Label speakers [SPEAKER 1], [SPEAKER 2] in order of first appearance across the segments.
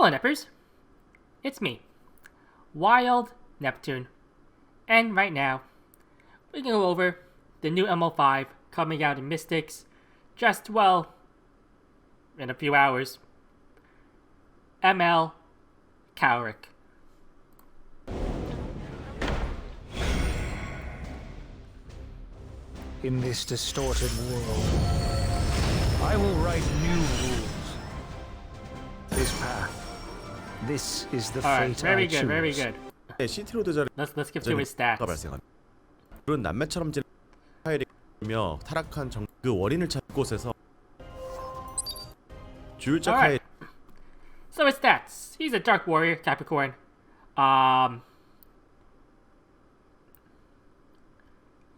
[SPEAKER 1] Hello, Neppers. It's me, Wild Neptune. And right now, we can go over the new ML5 coming out in Mystics just, well, in a few hours. ML Kawerik.
[SPEAKER 2] In this distorted world, I will write new rules. This path. This is the
[SPEAKER 1] Alright,
[SPEAKER 2] fate
[SPEAKER 1] very
[SPEAKER 2] I
[SPEAKER 1] good,
[SPEAKER 2] choose.
[SPEAKER 1] very good.
[SPEAKER 3] 시티로드 자리
[SPEAKER 1] Let's get to his stats.
[SPEAKER 3] 발생한 그런 남매처럼 며 타락한 그 원인을 찾은 곳에서 주율적 하에
[SPEAKER 1] Alright. So his stats. He's a Dark Warrior, Capricorn.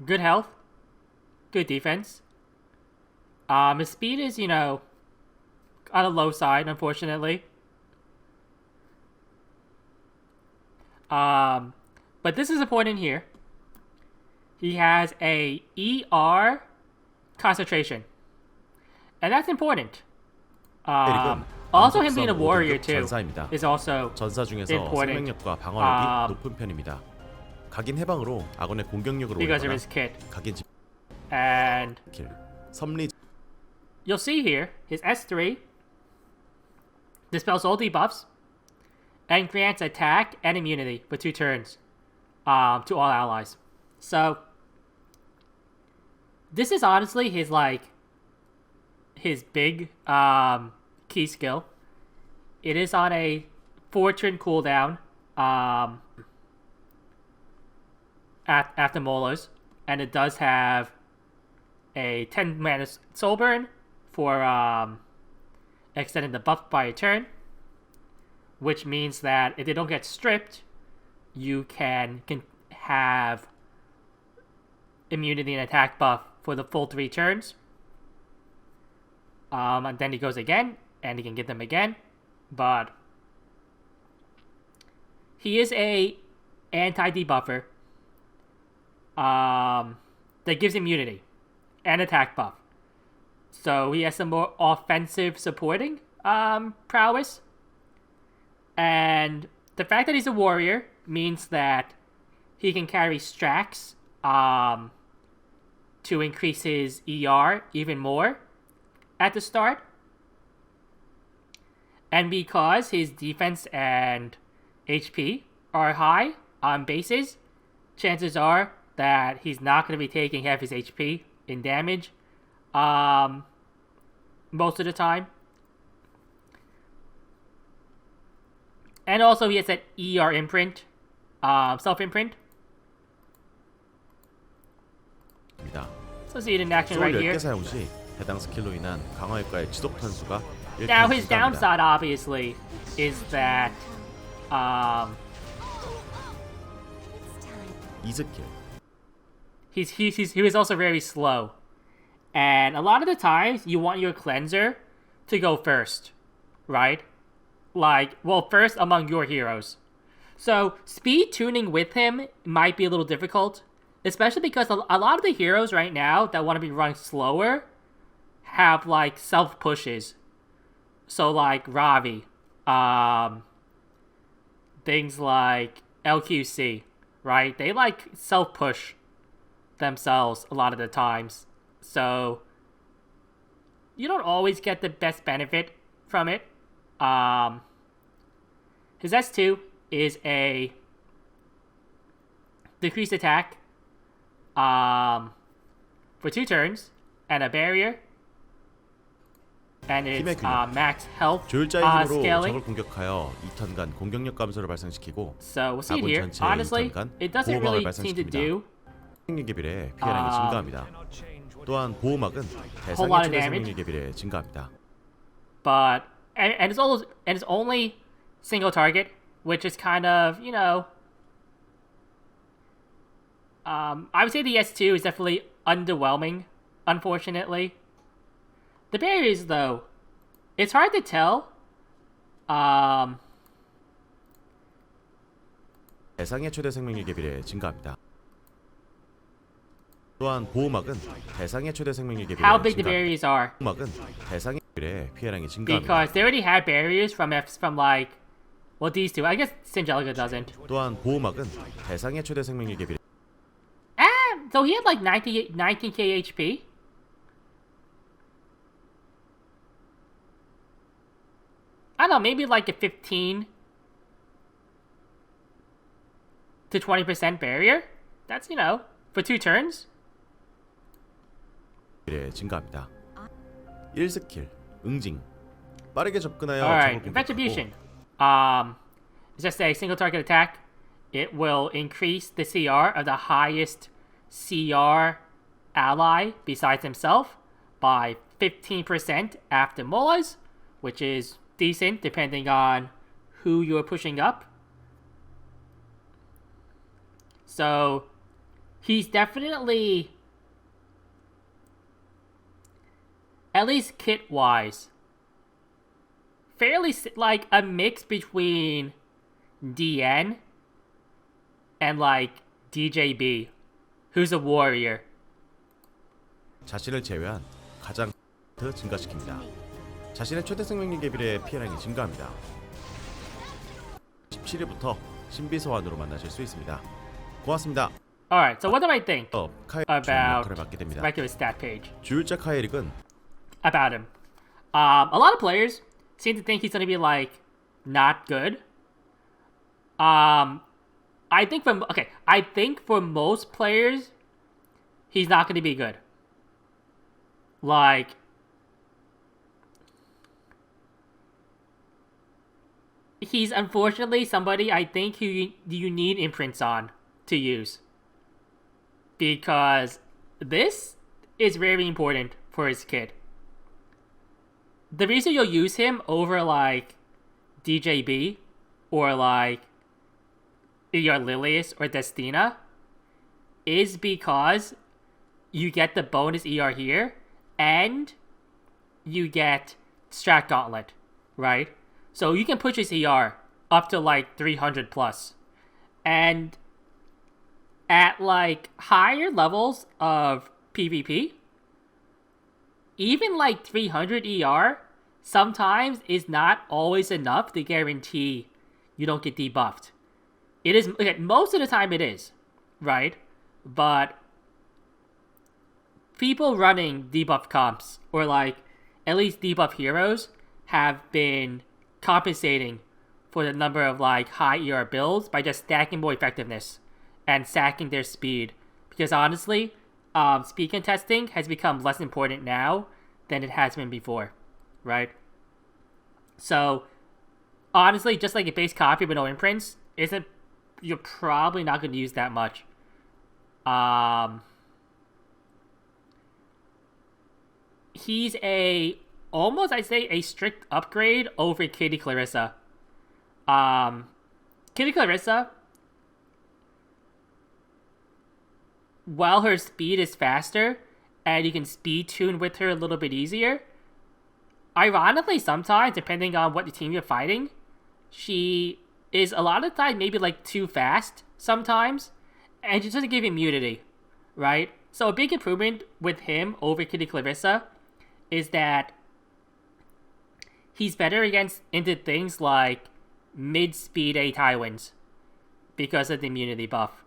[SPEAKER 1] Good health. Good defense. His speed is, on the low side, unfortunately. But this is important here. He has a ER concentration. And that's important. Also him being a warrior too is also
[SPEAKER 3] 전사 중에서
[SPEAKER 1] important.
[SPEAKER 3] 생명력과 방어력이 높은 편입니다. 각인 해방으로 아군의 공격력을
[SPEAKER 1] because of
[SPEAKER 3] 올리거나
[SPEAKER 1] his kit.
[SPEAKER 3] 각인
[SPEAKER 1] And
[SPEAKER 3] 킬 섭리
[SPEAKER 1] you'll see here, his S3 dispels all debuffs and grants attack and immunity for 2 turns to all allies. So this is honestly his big key skill. It is on a 4-turn cooldown after Molos, and it does have a 10 mana soul burn for extending the buff by a turn, which means that if they don't get stripped, you can have immunity and attack buff for the full 3 turns. And then he goes again, and he can get them again, but he is a anti-debuffer that gives immunity and attack buff. So he has some more offensive supporting prowess. And the fact that he's a warrior means that he can carry Strax to increase his ER even more at the start. And because his defense and HP are high on bases, chances are that he's not going to be taking half his HP in damage most of the time. And also he has that ER imprint, self-imprint. So see it in action right here.
[SPEAKER 3] 사용 시 해당 스킬로 인한 강화 효과의 지속 탄수가
[SPEAKER 1] Now his downside obviously is that
[SPEAKER 3] 이 스킬
[SPEAKER 1] he was also very slow. And a lot of the times you want your cleanser to go first, right? First among your heroes. So speed tuning with him might be a little difficult, especially because a lot of the heroes right now that want to be running slower have self pushes. So Ravi, things like LQC, right? They self push themselves a lot of the times. So you don't always get the best benefit from it. His S2 is a decreased attack for 2 turns and a barrier, and it's max health
[SPEAKER 3] 조율자의 힘으로
[SPEAKER 1] scaling.
[SPEAKER 3] 적을 공격하여 2턴간 공격력 감소를 발생시키고
[SPEAKER 1] So we'll see it
[SPEAKER 3] 아군
[SPEAKER 1] here.
[SPEAKER 3] 전체의
[SPEAKER 1] Honestly,
[SPEAKER 3] 2턴간
[SPEAKER 1] it doesn't
[SPEAKER 3] 보호막을
[SPEAKER 1] really seem to
[SPEAKER 3] 발생시킵니다.
[SPEAKER 1] do
[SPEAKER 3] 생명력에 비례 피해량이 증가합니다. 또한 보호막은
[SPEAKER 1] whole lot
[SPEAKER 3] 대상의
[SPEAKER 1] of
[SPEAKER 3] 최대
[SPEAKER 1] damage.
[SPEAKER 3] 생명력에 비례 증가합니다.
[SPEAKER 1] but it's only single target, which is kind of, I would say the S2 is definitely underwhelming, unfortunately. The barriers, though, it's hard to tell.
[SPEAKER 3] 대상의 최대 생명력에 비례 증가합니다. 또한 보호막은 대상의 최대 생명력에 비례
[SPEAKER 1] How big the
[SPEAKER 3] 증가합니다.
[SPEAKER 1] barriers are.
[SPEAKER 3] 보호막은 대상의 의 피해량이 증가합니다.
[SPEAKER 1] because they already had barriers from like, well, these two. I guess Singelica doesn't.
[SPEAKER 3] 또한 보호막은 대상의 최대 생명력 비례
[SPEAKER 1] So he had like 19k HP. I don't know, maybe like a 15 to 20% barrier. That's, you know, for 2 turns.
[SPEAKER 3] 증가합니다. 1스킬 응징 빠르게 접근하여
[SPEAKER 1] Alright,
[SPEAKER 3] 적을
[SPEAKER 1] retribution.
[SPEAKER 3] 공격하고
[SPEAKER 1] Let's just say single target attack. It will increase the CR of the highest CR ally besides himself by 15% after molas, which is decent depending on who you're pushing up. So he's definitely, at least kit wise, fairly like a mix between DN and like DJB, who's a warrior.
[SPEAKER 3] 자신을 제외한 가장 증가시킵니다. 자신의 최대 생명력에 비례 피해량이 증가합니다. 17일부터 신비 소환으로 만나실 수 있습니다. 고맙습니다.
[SPEAKER 1] Alright, so what do I think
[SPEAKER 3] 카이릭
[SPEAKER 1] about
[SPEAKER 3] 역할을 맡게 됩니다.
[SPEAKER 1] regular stat page?
[SPEAKER 3] 주율자 카이릭은
[SPEAKER 1] About him. A lot of players seem to think he's gonna be like not good. I think for most players, he's not gonna be good. Like, he's unfortunately somebody I think who you need imprints on to use. Because this is very important for his kid. The reason you'll use him over like DJB or like your Lilius or Destina is because you get the bonus ER here and you get Strat Gauntlet, right? So you can push his ER up to like 300 plus. And at like higher levels of PvP, even like 300 ER sometimes is not always enough to guarantee you don't get debuffed. It is, okay, most of the time it is, right? But people running debuff comps or like at least debuff heroes have been compensating for the number of like high ER builds by just stacking more effectiveness and sacking their speed. Because honestly, speed contesting has become less important now than it has been before, right? So honestly, just like a base copy with no imprints isn't, you're probably not going to use that much. He's almost I'd say a strict upgrade over Kitty Clarissa. Kitty Clarissa, while her speed is faster and you can speed tune with her a little bit easier, ironically sometimes, depending on what the team you're fighting, she is a lot of the time maybe like too fast sometimes, and she doesn't give immunity, right? So a big improvement with him over Kitty Clarissa is that he's better into things like mid-speed A Tywins because of the immunity buff.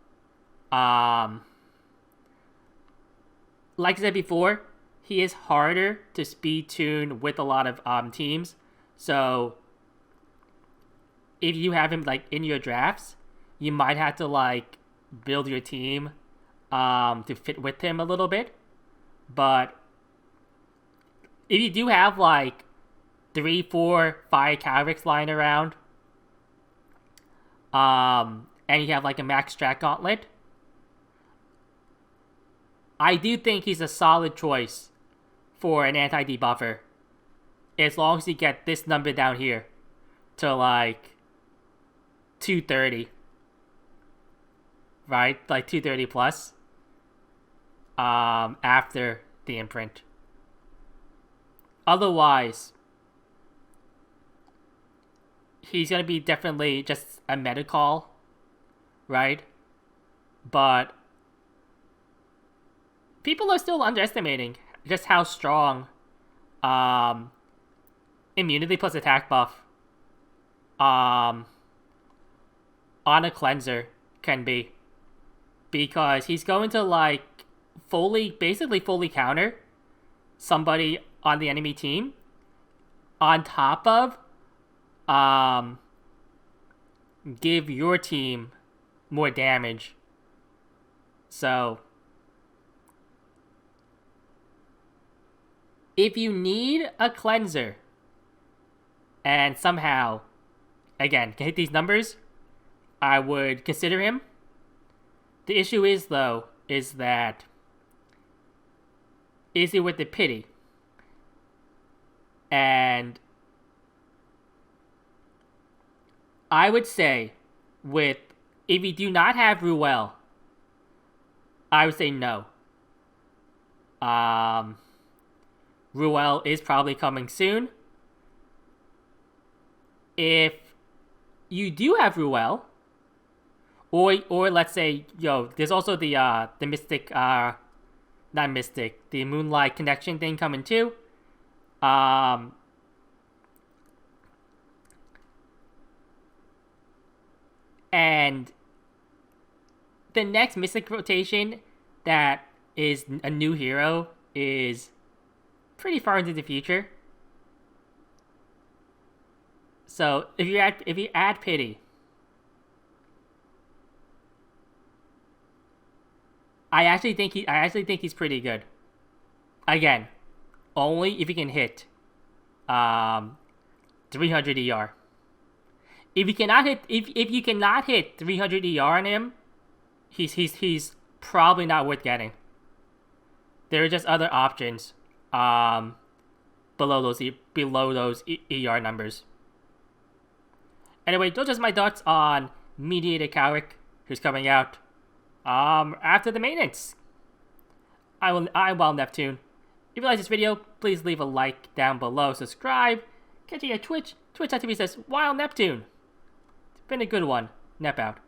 [SPEAKER 1] Like I said before, he is harder to speed tune with a lot of teams. So if you have him like in your drafts, you might have to like build your team to fit with him a little bit. But if you do have like 3, 4, 5 Kaweriks lying around, and you have like a max strat gauntlet, I do think he's a solid choice for an anti-debuffer, as long as you get this number down here to like 230, right? Like 230 plus after the imprint. Otherwise, he's gonna be definitely just a meta call, right? But people are still underestimating just how strong immunity plus attack buff on a cleanser can be, because he's going to like basically fully counter somebody on the enemy team, on top of give your team more damage. So if you need a cleanser and somehow, again, can hit these numbers, I would consider him. The issue is, though, is he with the pity? And I would say, if you do not have Ruel, I would say no. Ruel is probably coming soon. If you do have Ruel, or let's say, there's also the Mystic, not Mystic, the Moonlight Connection thing coming too. And the next Mystic rotation that is a new hero is pretty far into the future. So if you add pity, I actually think he's pretty good. Again, only if he can hit 300 ER. If you cannot hit 300 ER on him, he's probably not worth getting. There are just other options below those ER numbers. Anyway, those are just my thoughts on Mediator Kawerik, who's coming out after the maintenance. I'm Wild Neptune. If you like this video, please leave a like down below. Subscribe. Catch you at Twitch. Twitch.tv says Wild Neptune. It's been a good one. Nep out.